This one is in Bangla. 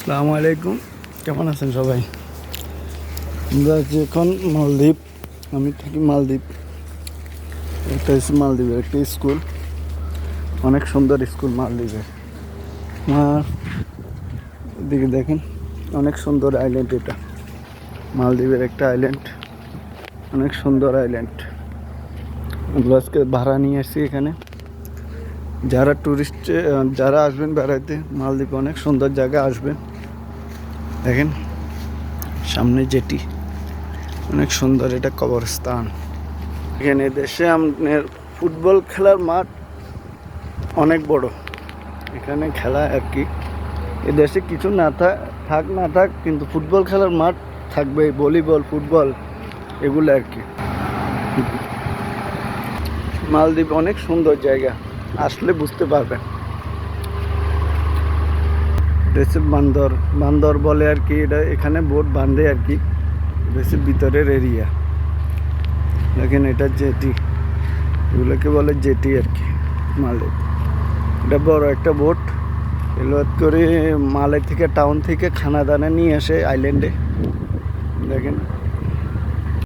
আসসালামু আলাইকুম, কেমন আছেন সবাই? আমরা আছি এখন মালদ্বীপ। আমি থাকি মালদ্বীপ। এটা হচ্ছে মালদ্বীপের একটা স্কুল, অনেক সুন্দর স্কুল মালদ্বীপের। আর এদিকে দেখেন, অনেক সুন্দর আইল্যান্ড। এটা মালদ্বীপের একটা আইল্যান্ড, অনেক সুন্দর আইল্যান্ড। আমরা আজকে ভাড়া নিয়ে আসছি এখানে। যারা টুরিস্টে যারা আসবেন বেড়াইতে, মালদ্বীপ অনেক সুন্দর জায়গা, আসবেন। দেখেন সামনে যেটি অনেক সুন্দর, এটা কবরস্থান। এখানে দেশে আপনার ফুটবল খেলার মাঠ অনেক বড়, এখানে খেলা আর কি। এ দেশে কিছু না থাক না থাক, কিন্তু ফুটবল খেলার মাঠ থাকবে, ভলিবল, ফুটবল, এগুলো আর কি। মালদ্বীপ অনেক সুন্দর জায়গা, আসলে বুঝতে পারবেন। দেশে বান্দর বান্দর বলে আর কি, এটা এখানে বোট বাঁধে আর কি, দেশের ভিতরের এরিয়া। দেখেন এটা জেটি, এগুলোকে বলে জেটি আর কি মালদ্বীপ। এটা বড় একটা বোট, এলোয়াত করে মালে থেকে টাউন থেকে খানা দানা নিয়ে আসে আইল্যান্ডে। দেখেন